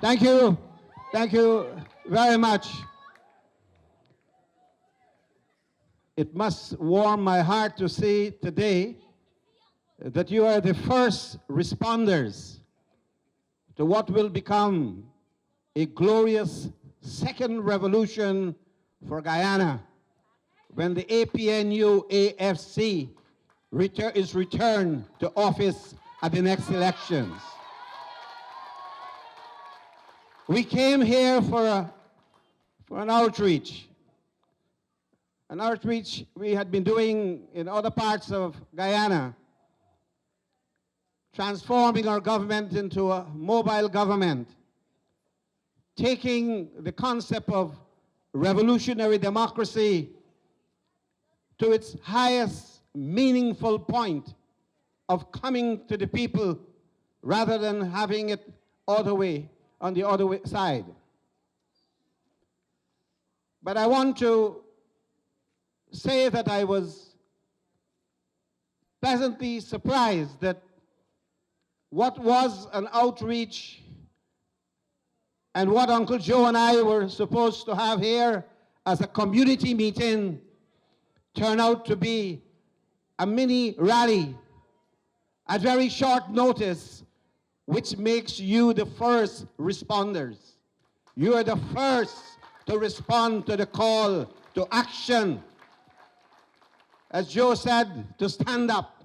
Thank you. Thank you very much. It must warm my heart to see today that you are the first responders to what will become a glorious second revolution for Guyana when the APNU-AFC is returned to office at the next elections. We came here for an outreach we had been doing in other parts of Guyana, transforming our government into a mobile government, taking the concept of revolutionary democracy to its highest meaningful point of coming to the people rather than having it other way, on the other side. But I want to say that I was pleasantly surprised that what was an outreach and what Uncle Joe and I were supposed to have here as a community meeting turned out to be a mini rally at very short notice, which makes you the first responders. You are the first to respond to the call to action. As Joe said, to stand up,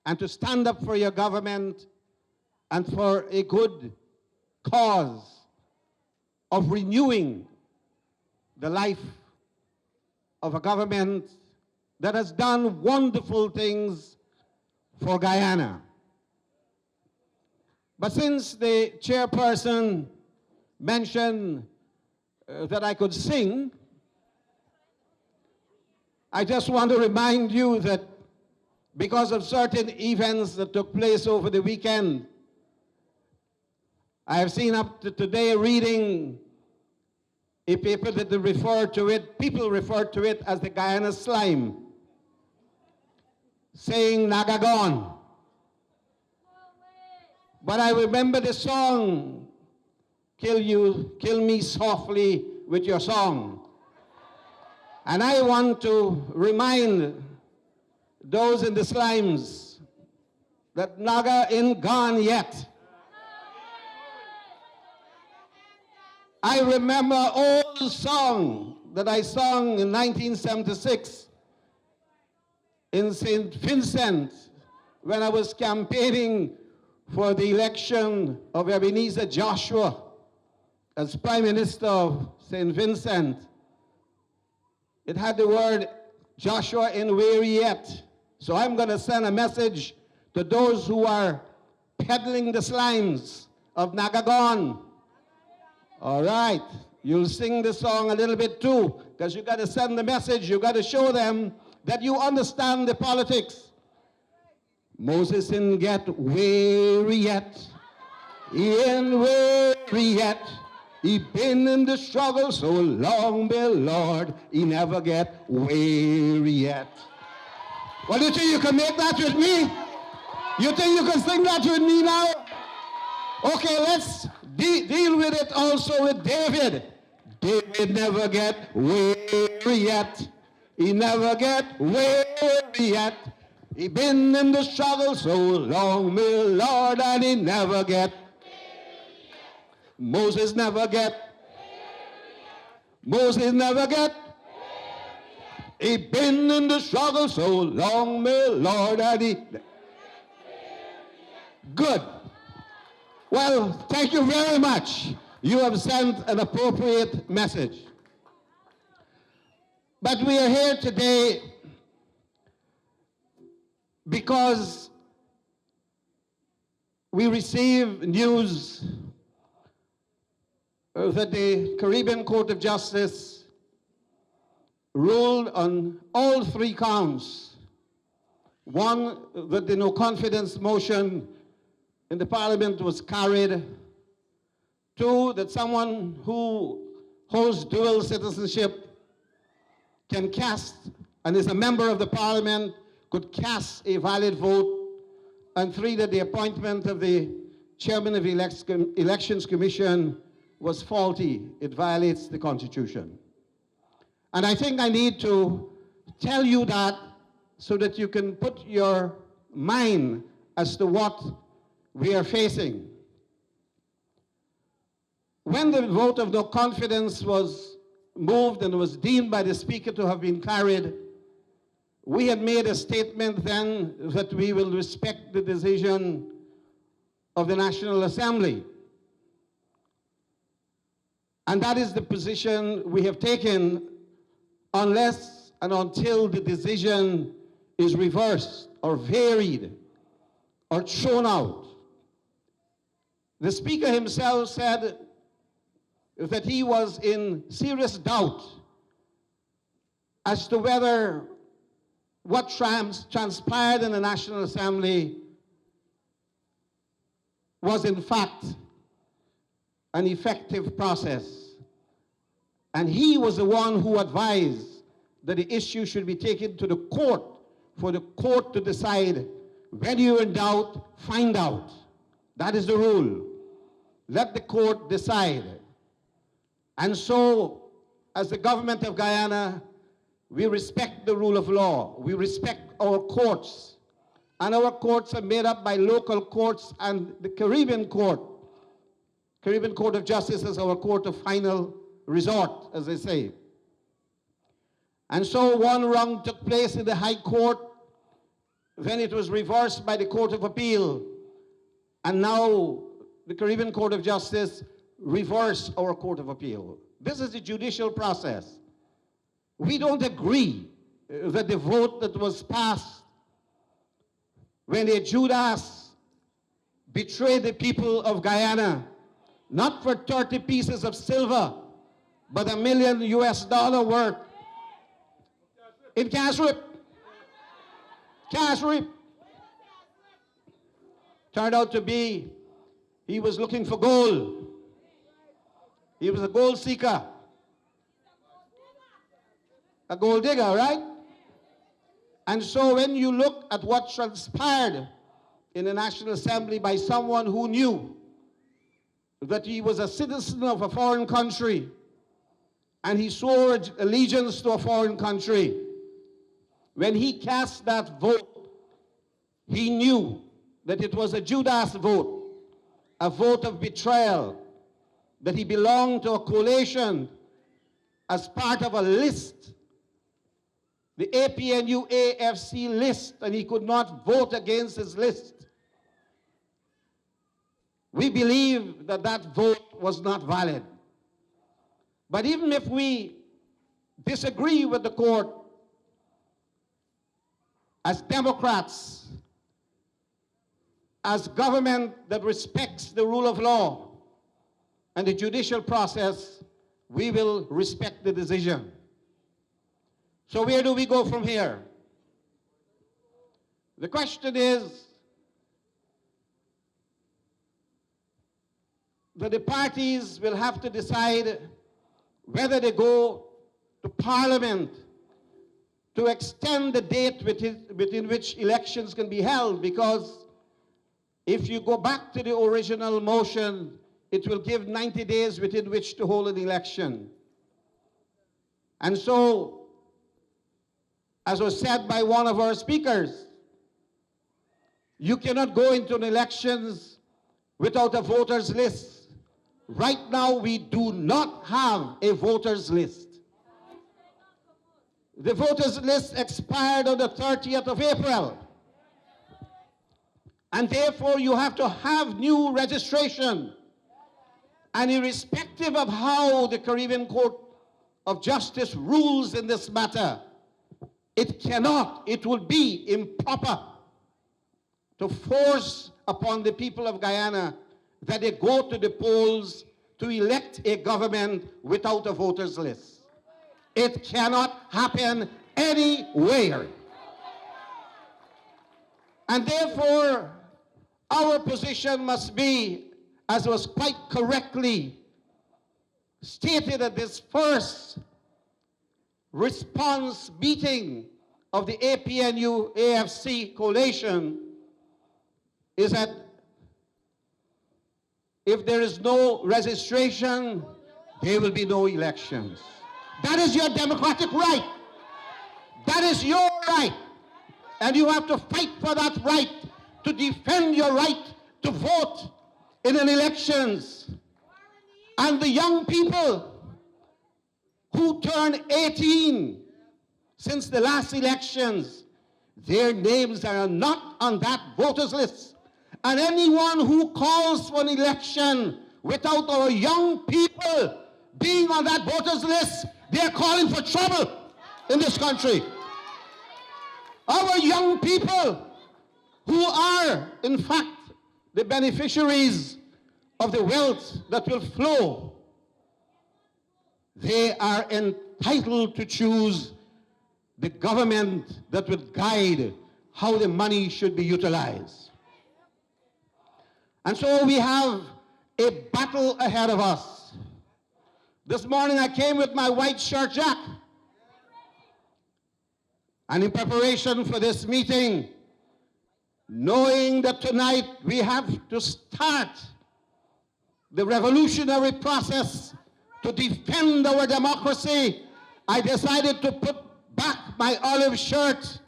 and to stand up for your government and for a good cause of renewing the life of a government that has done wonderful things for Guyana. But since the chairperson mentioned that I could sing, I just want to remind you that because of certain events that took place over the weekend, I have seen up to today reading a paper that people refer to it as the Guyana slime, saying Nagagon. But I remember the song, Kill Me Softly with Your Song. And I want to remind those in the slimes that Naga ain't gone yet. I remember an old song that I sung in 1976 in St. Vincent when I was campaigning for the election of Ebenezer Joshua as Prime Minister of St. Vincent. It had the word, Joshua ain't weary yet. So I'm going to send a message to those who are peddling the slimes of Nagagon. All right, you'll sing the song a little bit too, because you got to send the message. You got to show them that you understand the politics. Moses didn't get weary yet. He ain't weary yet. He been in the struggle so long, my Lord, he never get weary yet. Well, you think you can make that with me? You think you can sing that with me now? Okay, let's deal with it also with David. David never get weary yet. He never get weary yet. He been in the struggle so long, my Lord, and he never get. Moses never get. Moses never get. He been in the struggle so long, my Lord, and he. Good. Well, thank you very much. You have sent an appropriate message. But we are here today because we receive news that the Caribbean Court of Justice ruled on all three counts. One, that the no confidence motion in the Parliament was carried. Two, that someone who holds dual citizenship can cast, and is a member of the Parliament, could cast a valid vote. And three, that the appointment of the chairman of the Elections Commission was faulty. It violates the Constitution. And I think I need to tell you that so that you can put your mind as to what we are facing. When the vote of no confidence was moved and was deemed by the Speaker to have been carried, we had made a statement then that we will respect the decision of the National Assembly. And that is the position we have taken unless and until the decision is reversed or varied or thrown out. The Speaker himself said that he was in serious doubt as to whether what transpired in the National Assembly was in fact an effective process. And he was the one who advised that the issue should be taken to the court for the court to decide. When you're in doubt, find out. That is the rule. Let the court decide. And so, as the government of Guyana, we respect the rule of law. We respect our courts. And our courts are made up by local courts and the Caribbean Court. Caribbean Court of Justice is our court of final resort, as they say. And so one wrong took place in the High Court, then it was reversed by the Court of Appeal, and now the Caribbean Court of Justice reversed our Court of Appeal. This is the judicial process. We don't agree that the vote that was passed when a Judas betrayed the people of Guyana, not for 30 pieces of silver, but $1 million worth. In cash rip. Cash rip. Turned out to be, he was looking for gold. He was a gold seeker. A gold digger, right? And so when you look at what transpired in the National Assembly by someone who knew that he was a citizen of a foreign country and he swore allegiance to a foreign country, when he cast that vote, he knew that it was a Judas vote, a vote of betrayal, that he belonged to a coalition as part of a list, the APNU-AFC list, and he could not vote against his list. We believe that that vote was not valid. But even if we disagree with the court, as Democrats, as government that respects the rule of law and the judicial process, we will respect the decision. So where do we go from here? The question is that the parties will have to decide whether they go to Parliament to extend the date within which elections can be held, because if you go back to the original motion, it will give 90 days within which to hold an election. And so, as was said by one of our speakers, you cannot go into an elections without a voters list. Right now, we do not have a voters list. The voters list expired on the 30th of April. And therefore, you have to have new registration. And irrespective of how the Caribbean Court of Justice rules in this matter, it would be improper to force upon the people of Guyana that they go to the polls to elect a government without a voters list. It cannot happen anywhere. And therefore, our position must be, as was quite correctly stated at this first response meeting of the APNU-AFC coalition, is that if there is no registration, there will be no elections. That is your democratic right. That is your right. And you have to fight for that right, to defend your right to vote in an elections. And the young people who turned 18 since the last elections, their names are not on that voters list. And anyone who calls for an election without our young people being on that voters list, they're calling for trouble in this country. Our young people who are, in fact, the beneficiaries of the wealth that will flow, they are entitled to choose the government that will guide how the money should be utilized. And so we have a battle ahead of us. This morning I came with my white shirt jack. And in preparation for this meeting, knowing that tonight we have to start the revolutionary process to defend our democracy, I decided to put back my olive shirt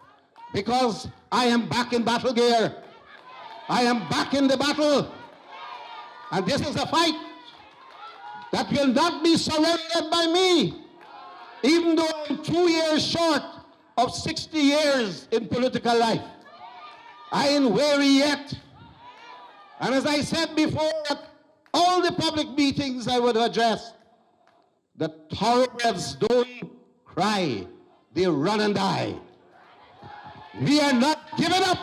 because I am back in battle gear. I am back in the battle. And this is a fight that will not be surrendered by me, even though I'm 2 years short of 60 years in political life. I ain't weary yet. And as I said before, at all the public meetings I would address, the thoroughbreds don't cry, they run and die. We are not giving up.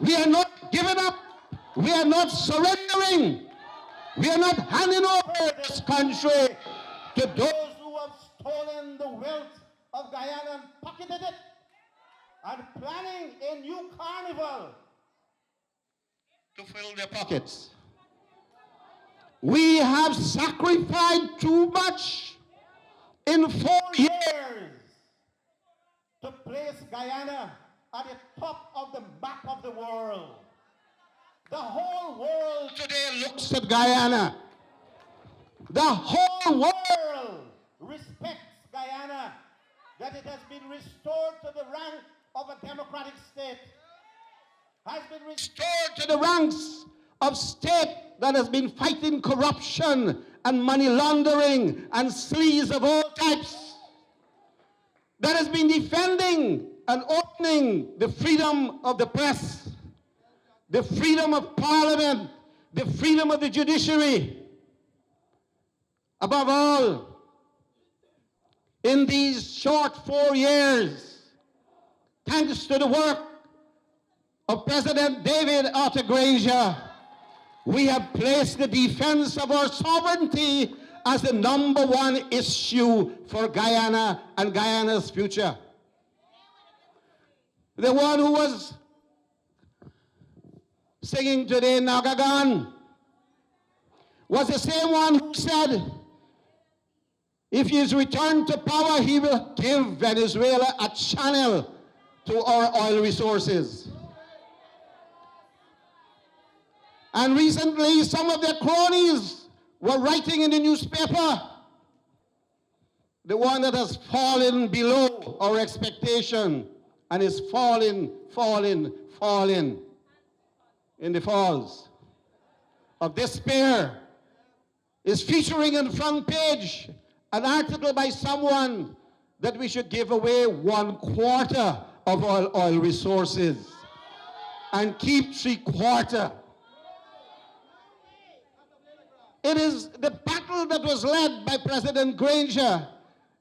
We are not giving up. We are not surrendering. We are not handing over this country to those who have stolen the wealth of Guyana and pocketed it and planning a new carnival to fill their pockets. We have sacrificed too much in 4 years to place Guyana at the top of the map of the world. The whole world today looks at Guyana. The whole world respects Guyana, that it has been restored to the rank of a democratic state, has been restored to the ranks of state that has been fighting corruption and money laundering and sleaze of all types, that has been defending and opening the freedom of the press, the freedom of parliament, the freedom of the judiciary. Above all, in these short 4 years, thanks to the work of President David Arthur Granger, we have placed the defense of our sovereignty as the #1 issue for Guyana and Guyana's future. The one who was singing today, Nagagan, was the same one who said, if he is returned to power, he will give Venezuela a channel to our oil resources. And recently, some of their cronies were writing in the newspaper, the one that has fallen below our expectation and is falling in the falls of despair, is featuring on the front page an article by someone that we should give away 1/4 of our oil resources and keep 3/4. It is the battle that was led by President Granger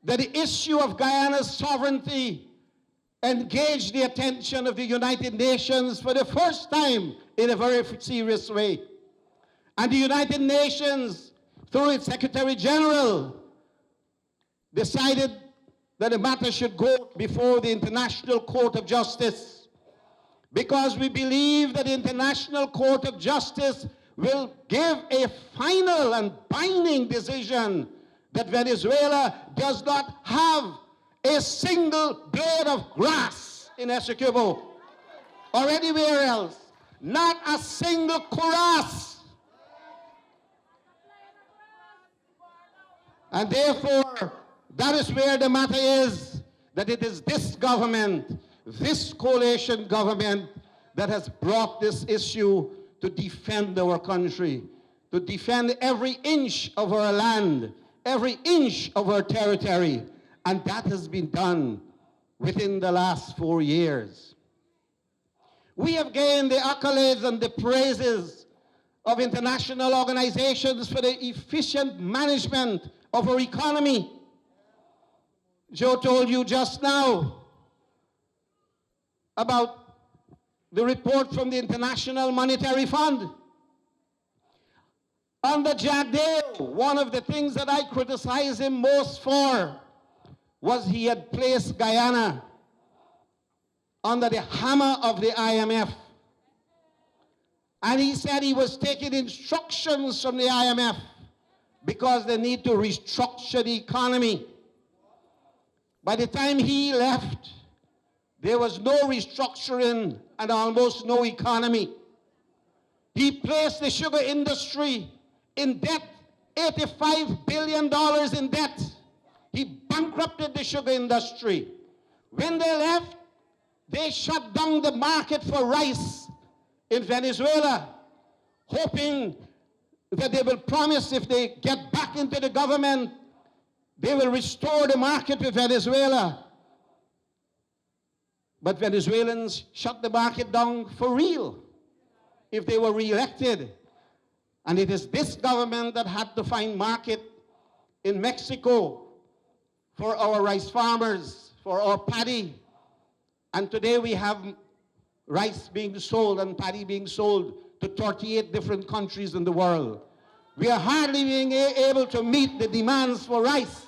that the issue of Guyana's sovereignty engaged the attention of the United Nations for the first time in a very serious way. And the United Nations, through its Secretary General, decided that the matter should go before the International Court of Justice, because we believe that the International Court of Justice will give a final and binding decision that Venezuela does not have a single blade of grass in Essequibo or anywhere else, not a single cuirass And therefore, that is where the matter is, that it is this government, this coalition government, that has brought this issue to defend our country, to defend every inch of our land, every inch of our territory. And that has been done within the last 4 years. We have gained the accolades and the praises of international organizations for the efficient management of our economy. Joe told you just now about the report from the International Monetary Fund. Under Jack Dale, one of the things that I criticized him most for was he had placed Guyana under the hammer of the IMF. And he said he was taking instructions from the IMF because they need to restructure the economy. By the time he left, there was no restructuring and almost no economy. He placed the sugar industry in debt, $85 billion in debt. He bankrupted the sugar industry. When they left, they shut down the market for rice in Venezuela, hoping that they will promise if they get back into the government, they will restore the market to Venezuela. But Venezuelans shut the market down for real if they were re-elected. And it is this government that had to find market in Mexico for our rice farmers, for our paddy. And today we have rice being sold and paddy being sold to 38 different countries in the world. We are hardly being able to meet the demands for rice.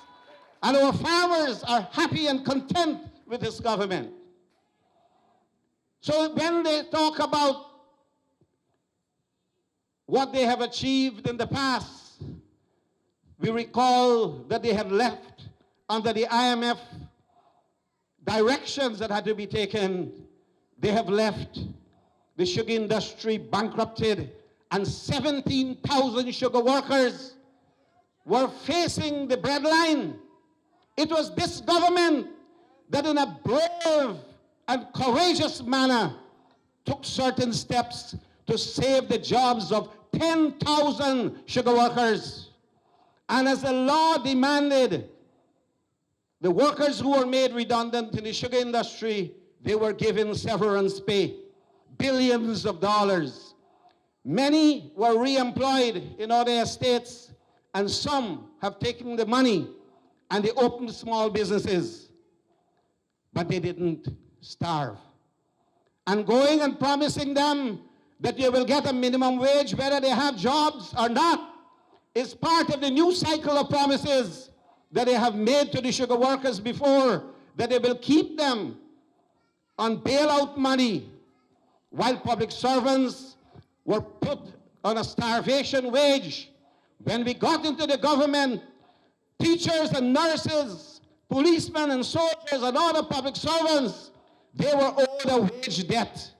And our farmers are happy and content with this government. So when they talk about what they have achieved in the past, we recall that they had left under the IMF directions that had to be taken. They have left the sugar industry bankrupted, and 17,000 sugar workers were facing the breadline. It was this government that in a brave and courageous manner took certain steps to save the jobs of 10,000 sugar workers. And as the law demanded, the workers who were made redundant in the sugar industry, they were given severance pay, billions of dollars. Many were re-employed in other estates, and some have taken the money and they opened small businesses. But they didn't starve. And going and promising them that they will get a minimum wage whether they have jobs or not is part of the new cycle of promises that they have made to the sugar workers before, that they will keep them on bailout money while public servants were put on a starvation wage. When we got into the government, teachers and nurses, policemen and soldiers and other public servants, they were owed a wage debt.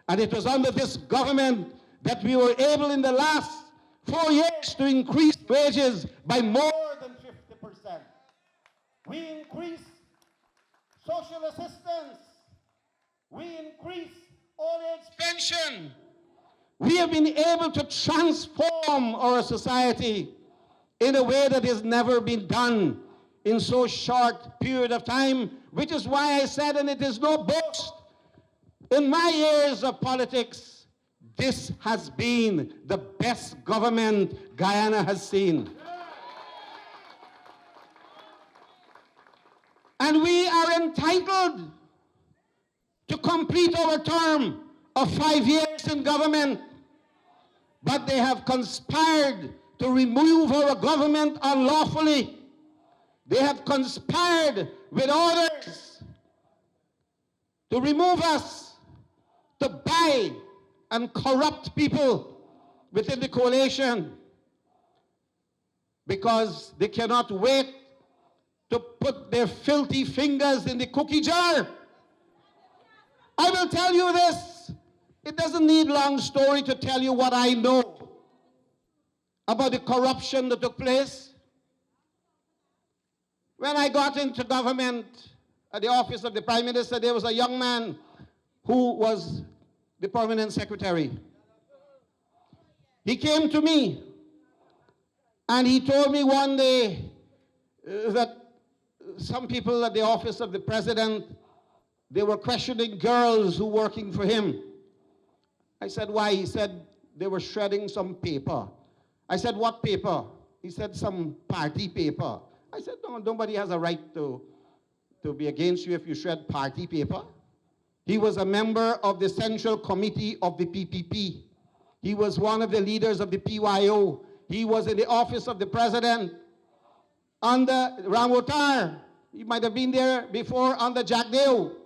And it was under this government that we were able in the last 4 years to increase wages by more than 50%. We increased social assistance. We increased old age pension. We have been able to transform our society in a way that has never been done in so short period of time, which is why I said, and it is no boast, in my years of politics, this has been the best government Guyana has seen. And we are entitled to complete our term of 5 years in government, but they have conspired to remove our government unlawfully. They have conspired with others to remove us, to buy and corrupt people within the coalition, because they cannot wait to put their filthy fingers in the cookie jar. I will tell you this. It doesn't need long story to tell you what I know about the corruption that took place. When I got into government at the office of the Prime Minister, there was a young man who was the permanent secretary. He came to me and he told me one day that some people at the office of the president, they were questioning girls who were working for him. I said, why? He said, they were shredding some paper. I said, what paper? He said, some party paper. I said, no, nobody has a right to be against you if you shred party paper. He was a member of the Central Committee of the PPP. He was one of the leaders of the PYO. He was in the office of the president under Ramotar. He might have been there before under Jack Dale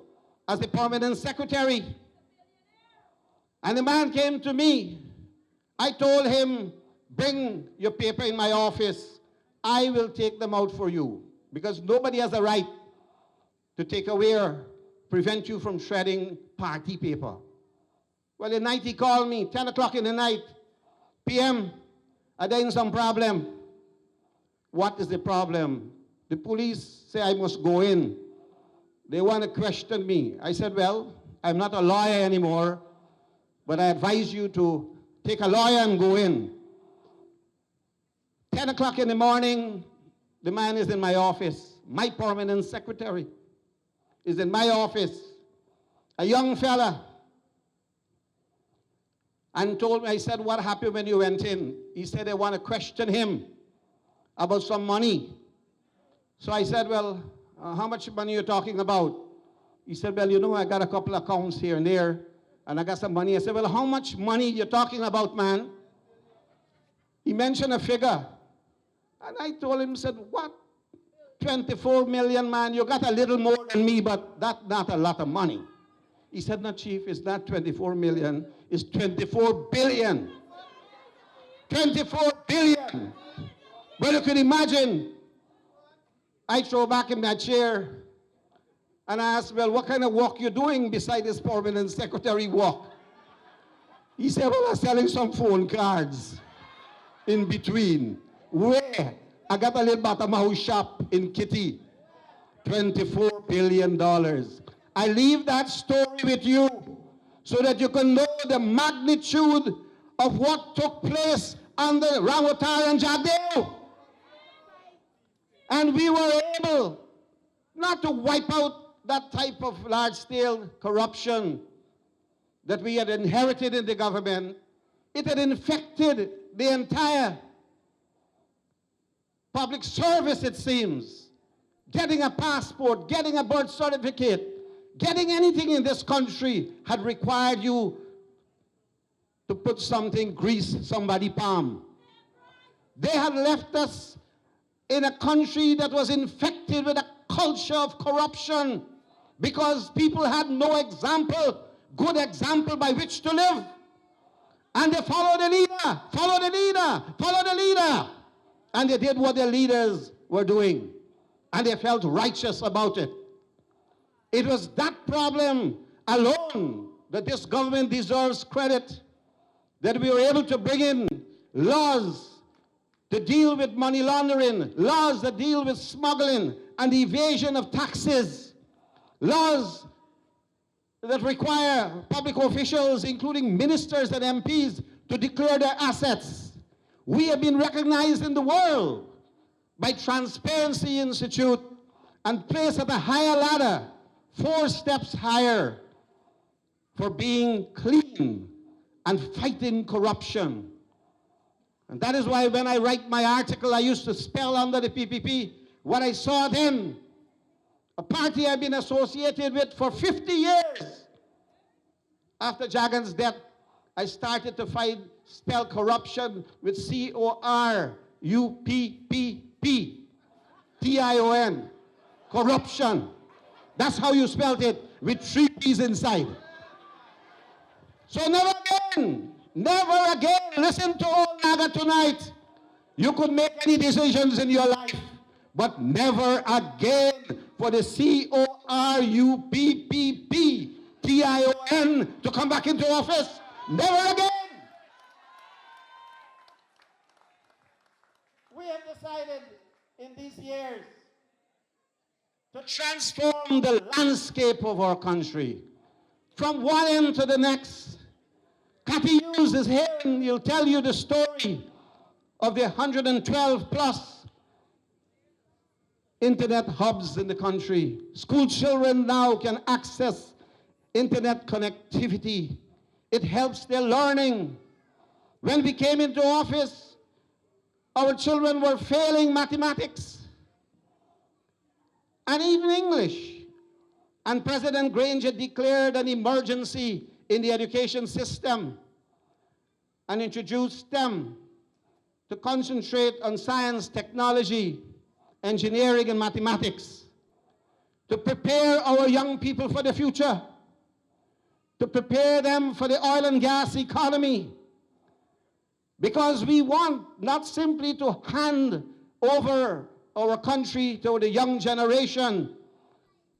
as the permanent secretary. And the man came to me. I told him, bring your paper in my office. I will take them out for you, because nobody has a right to take away or prevent you from shredding party paper. Well, the night he called me, 10 o'clock in the night, PM, are there some problem? What is the problem? The police say I must go in. They want to question me. I said, well, I'm not a lawyer anymore, but I advise you to take a lawyer and go in. 10 o'clock in the morning, the man is in my office. My permanent secretary is in my office. A young fella. And told me, I said, what happened when you went in? He said they want to question him about some money. So I said, well, how much money are you talking about? He said, well, you know, I got a couple of accounts here and there, and I got some money. I said, well, how much money you talking about, man? He mentioned a figure. And I told him, said, what? 24 million, man, you got a little more than me, but that's not a lot of money. He said, no, Chief, it's not 24 million, it's 24 billion. 24 billion. Well, you can imagine, I throw back in my chair and I asked, well, what kind of work you doing beside this permanent secretary work? He said, well, I'm selling some phone cards in between. Where? I got a little bottom house shop in Kitty. $24 billion. I leave that story with you so that you can know the magnitude of what took place under Ramotar and Jagdeo. And we were able not to wipe out that type of large-scale corruption that we had inherited in the government. It had infected the entire public service, it seems. Getting a passport, getting a birth certificate, getting anything in this country had required you to put something, grease somebody's palm. They had left us in a country that was infected with a culture of corruption because people had no example, good example by which to live. And they followed the leader, followed the leader, followed the leader. And they did what their leaders were doing. And they felt righteous about it. It was that problem alone that this government deserves credit, that we were able to bring in laws to deal with money laundering, laws that deal with smuggling and the evasion of taxes, laws that require public officials, including ministers and MPs, to declare their assets. We have been recognized in the world by Transparency Institute and placed at a higher ladder, 4 steps higher, for being clean and fighting corruption. And that is why when I write my article, I used to spell under the PPP what I saw then. A party I've been associated with for 50 years. After Jagan's death, I started to spell corruption with C-O-R-U-P-P-P-T-I-O-N. Corruption. That's how you spelled it, with 3 P's inside. So never again, listen to old Naga tonight. You could make any decisions in your life, but never again for the C-O-R-U-P-P-P-T-I-O-N to come back into office. Never again. We have decided in these years to transform the landscape of our country from one end to the next. Cathy Hughes is here and he'll tell you the story of the 112 plus internet hubs in the country. School children now can access internet connectivity. It helps their learning. When we came into office, our children were failing mathematics and even English. And President Granger declared an emergency in the education system and introduced them to concentrate on science, technology, engineering, and mathematics, to prepare our young people for the future, to prepare them for the oil and gas economy, because we want not simply to hand over our country to the young generation.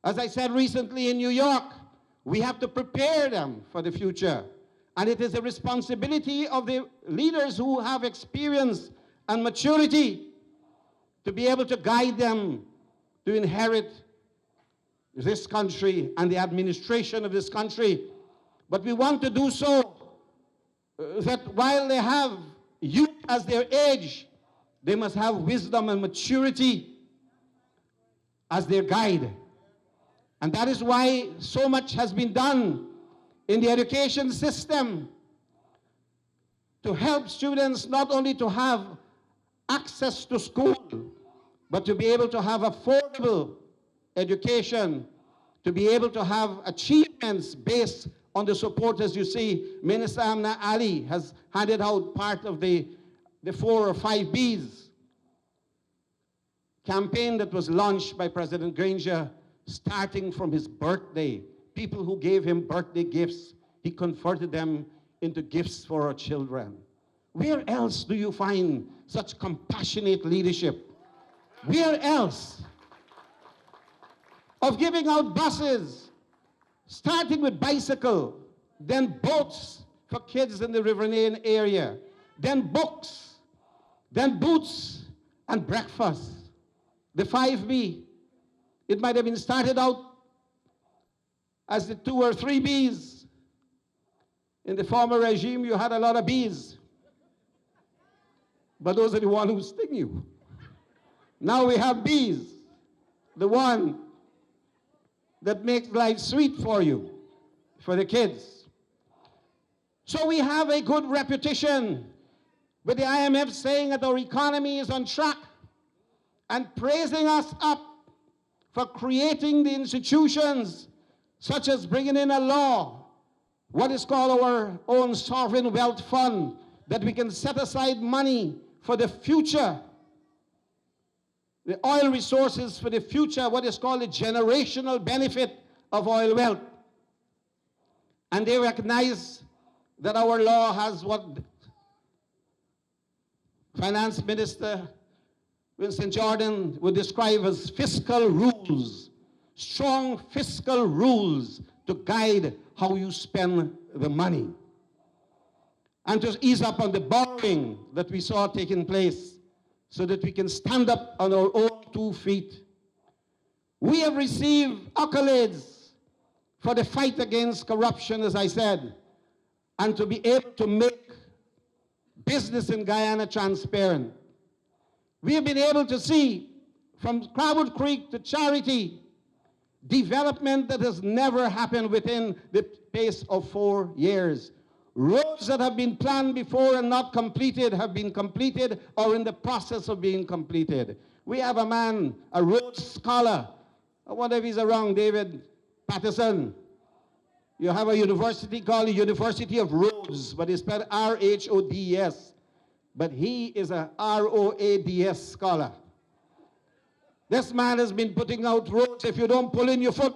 As I said recently in New York, we have to prepare them for the future. And it is the responsibility of the leaders who have experience and maturity to be able to guide them to inherit this country and the administration of this country. But we want to do so that while they have youth as their age, they must have wisdom and maturity as their guide. And that is why so much has been done in the education system to help students not only to have access to school, but to be able to have affordable education, to be able to have achievements based on the support. As you see, Minister Amna Ali has handed out part of the 4 or 5 Bs campaign that was launched by President Granger, starting from his birthday. People who gave him birthday gifts, he converted them into gifts for our children. Where else do you find such compassionate leadership? Where else? Of giving out buses, starting with bicycle, then boats for kids in the Riverine area, then books, then boots and breakfast. The 5B, it might have been started out as the 2 or 3 Bs. In the former regime, you had a lot of Bs. But those are the ones who sting you. Now we have Bs, the one that makes life sweet for you, for the kids. So we have a good reputation with the IMF saying that our economy is on track and praising us up for creating the institutions such as bringing in a law, what is called our own sovereign wealth fund, that we can set aside money for the future, the oil resources for the future, what is called the generational benefit of oil wealth. And they recognize that our law has what Finance Minister Winston Jordan would describe as fiscal rules, strong fiscal rules to guide how you spend the money, and to ease up on the borrowing that we saw taking place so that we can stand up on our own 2 feet. We have received accolades for the fight against corruption, as I said, and to be able to make business in Guyana transparent. We have been able to see, from Crabwood Creek to Charity, development that has never happened within the space of 4 years. Roads that have been planned before and not completed have been completed or in the process of being completed. We have a man, a Rhodes Scholar. I wonder if he's around, David Patterson. You have a university called the University of Rhodes, but it's spelled R-H-O-D-S. But he is a R-O-A-D-S scholar. This man has been putting out roads. If you don't pull in your foot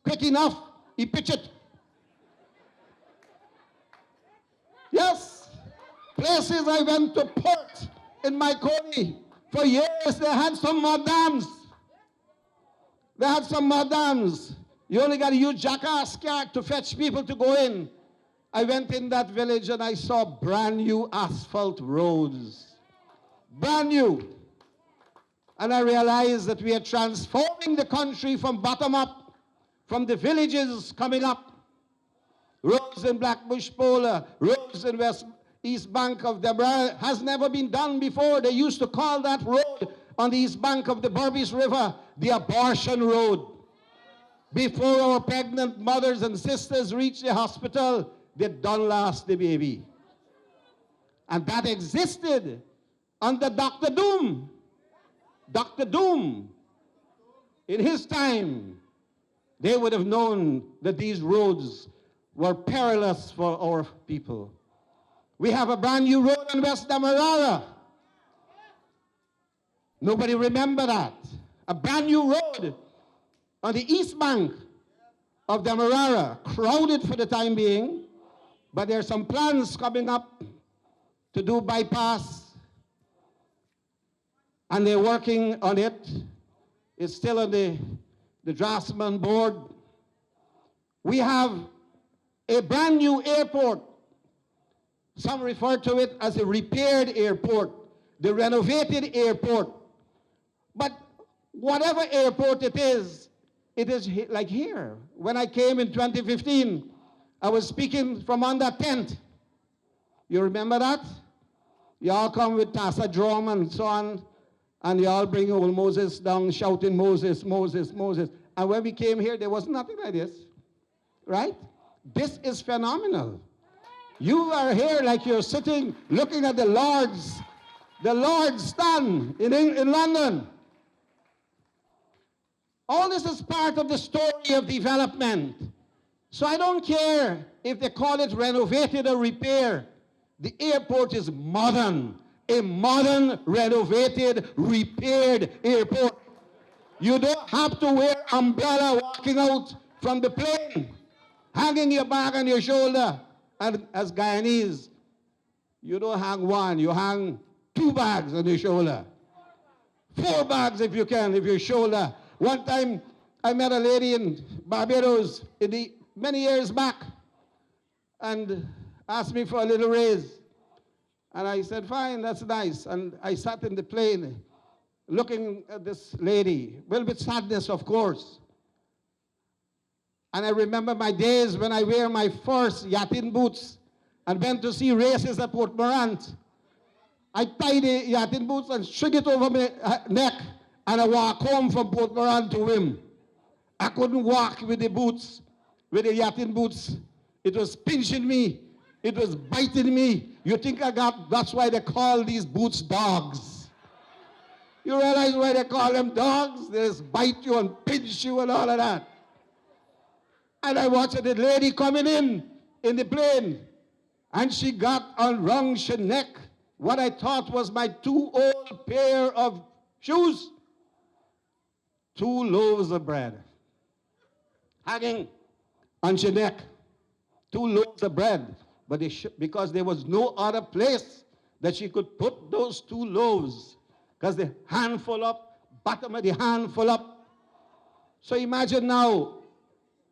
quick enough, he pitch it. Yes, places I went to port in my Coney. For years they had some mud dams. They had some mud dams. You only got to use jackass cart to fetch people to go in. I went in that village and I saw brand new asphalt roads. Brand new. And I realized that we are transforming the country from bottom up, from the villages coming up. Roads in Blackbush Pola, roads in East Bank of the Demerara has never been done before. They used to call that road on the east bank of the Berbice River the abortion road. Before our pregnant mothers and sisters reach the hospital, they done lost the baby. And that existed under Dr. Doom. Dr. Doom, in his time, they would have known that these roads were perilous for our people. We have a brand new road in West Demerara. Nobody remember that. A brand new road on the east bank of Demerara, crowded for the time being, but there are some plans coming up to do bypass, and they're working on it. It's still on the draftsman board. We have a brand new airport. Some refer to it as a repaired airport, the renovated airport. But whatever airport it is like here. When I came in 2015, I was speaking from under a tent. You remember that? You all come with Tassa drum and so on, and you all bring old Moses down shouting, Moses, Moses, Moses. And when we came here, there was nothing like this, right? This is phenomenal. You are here like you're sitting looking at the Lord's stand in London. All this is part of the story of development. So I don't care if they call it renovated or repair. The airport is modern. A modern, renovated, repaired airport. You don't have to wear umbrella walking out from the plane, hanging your bag on your shoulder. And as Guyanese, you don't hang one, you hang 2 bags on your shoulder. 4 bags if you can, if your shoulder. One time, I met a lady in Barbados many years back and asked me for a little raise. And I said, fine, that's nice. And I sat in the plane looking at this lady, well, with sadness, of course. And I remember my days when I wear my first yachting boots and went to see races at Port Morant. I tie the yachting boots and string it over my neck, and I walk home from Port Morant to Wim. I couldn't walk with the boots, with the yachting boots. It was pinching me. It was biting me. You think that's why they call these boots dogs. You realize why they call them dogs? They just bite you and pinch you and all of that. And I watched the lady coming in the plane, and she got on wrong her neck what I thought was my 2 old pair of shoes. 2 loaves of bread hanging on her neck. 2 loaves of bread. But because there was no other place that she could put those 2 loaves, because the hand full up, bottom of the hand full up. So imagine now,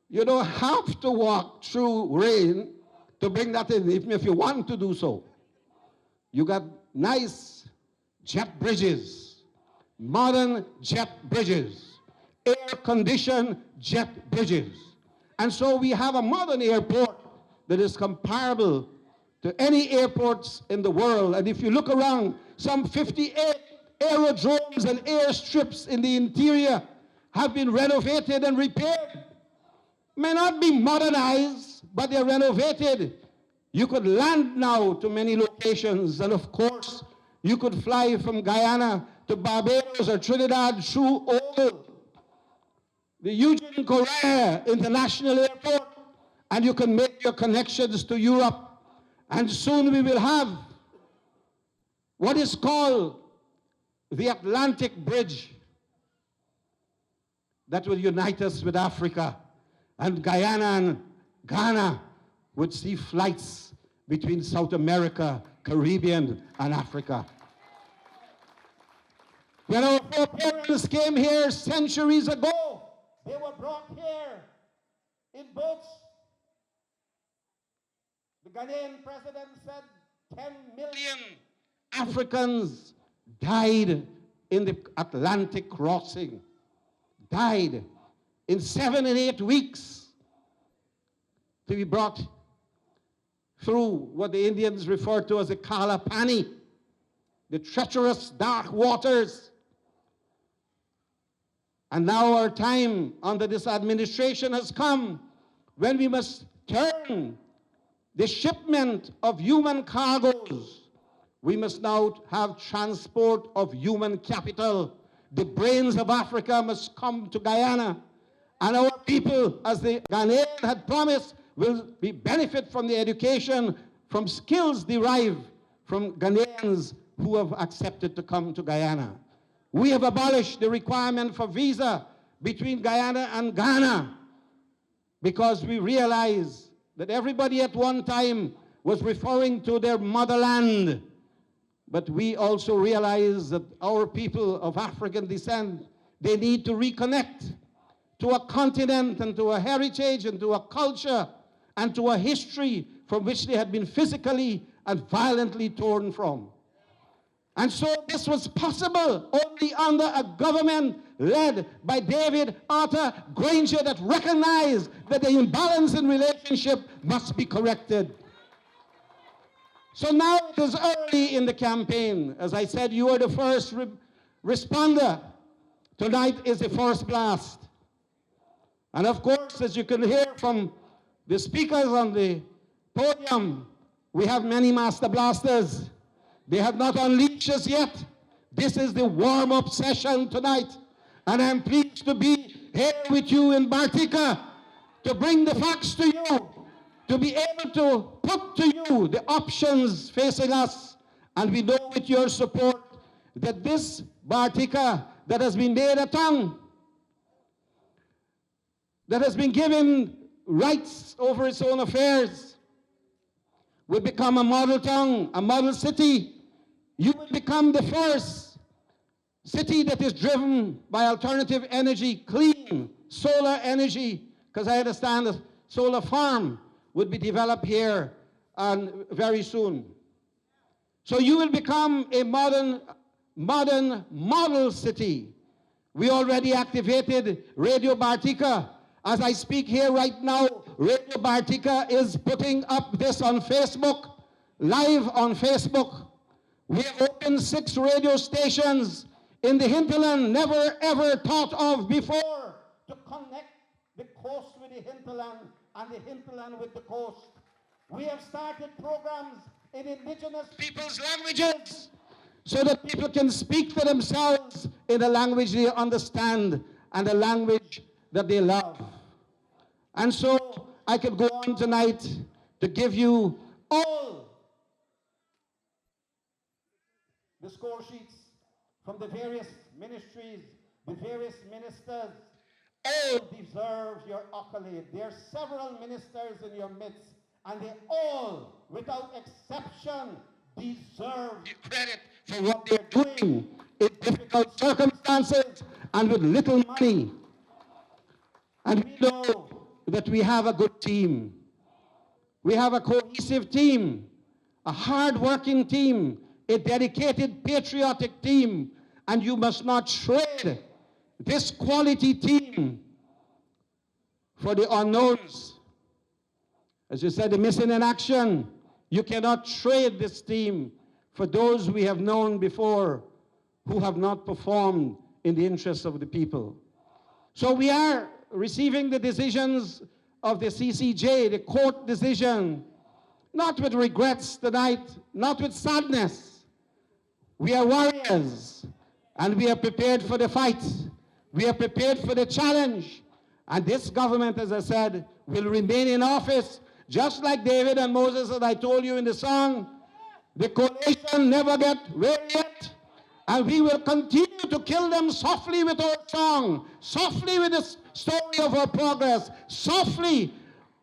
you don't have to walk through rain to bring that in, even if you want to do so. You got nice jet bridges, modern jet bridges, air-conditioned jet bridges. And so we have a modern airport that is comparable to any airports in the world. And if you look around, some 58 aerodromes and airstrips in the interior have been renovated and repaired. May not be modernized, but they're renovated. You could land now to many locations, and of course, you could fly from Guyana to Barbados or Trinidad through all the Eugene Correa International Airport, and you can make your connections to Europe. And soon we will have what is called the Atlantic Bridge that will unite us with Africa. And Guyana and Ghana would see flights between South America, Caribbean, and Africa. When our foreparents came here centuries ago, they were brought here in boats. The Ghanaian president said 10 million Africans died in the Atlantic crossing, died in 7 and 8 weeks to be brought through what the Indians refer to as the Kalapani, the treacherous dark waters. And now our time under this administration has come when we must turn the shipment of human cargoes. We must now have transport of human capital. The brains of Africa must come to Guyana. And our people, as the Ghanaian had promised, will benefit from the education, from skills derived from Ghanaians who have accepted to come to Guyana. We have abolished the requirement for visa between Guyana and Ghana because we realize that everybody at one time was referring to their motherland. But we also realize that our people of African descent, they need to reconnect to a continent and to a heritage and to a culture and to a history from which they had been physically and violently torn from. And so this was possible only under a government led by David Arthur Granger that recognized that the imbalance in relationship must be corrected. So now it is early in the campaign. As I said, you are the first responder. Tonight is the first blast. And of course, as you can hear from the speakers on the podium, we have many master blasters. They have not unleashed us yet. This is the warm-up session tonight. And I'm pleased to be here with you in Bartica to bring the facts to you, to be able to put to you the options facing us. And we know with your support that this Bartica that has been made a tongue, that has been given rights over its own affairs, will become a model tongue, a model city. You will become the first city that is driven by alternative energy, clean solar energy, because I understand a solar farm would be developed here very soon. So you will become a modern model city. We already activated Radio Bartica. As I speak here right now, Radio Bartica is putting up this on Facebook, live on Facebook. We have opened 6 radio stations in the hinterland, never ever thought of before, to connect the coast with the hinterland and the hinterland with the coast. We have started programs in indigenous people's languages so that people can speak for themselves in a language they understand and a language that they love. And so I could go on tonight to give you all the score sheets from the various ministries, the various ministers. All deserve your accolade. There are several ministers in your midst, and they all, without exception, deserve credit for what they're doing in difficult circumstances and with little money. And we know that we have a good team. We have a cohesive team, a hard-working team, a dedicated, patriotic team, and you must not trade this quality team for the unknowns. As you said, the missing in action. You cannot trade this team for those we have known before who have not performed in the interests of the people. So we are receiving the decisions of the CCJ, the court decision, not with regrets tonight, not with sadness. We are warriors, and we are prepared for the fight. We are prepared for the challenge. And this government, as I said, will remain in office, just like David and Moses, as I told you in the song. The coalition never get weary yet, and we will continue to kill them softly with our song, softly with the story of our progress, softly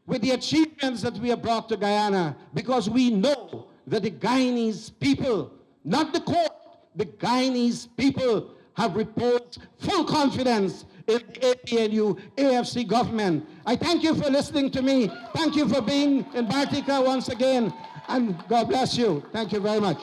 with the achievements that we have brought to Guyana, because we know that the Guyanese people, not the court, the Guyanese people have reposed full confidence in the APNU AFC government. I thank you for listening to me. Thank you for being in Bartica once again, and God bless you. Thank you very much.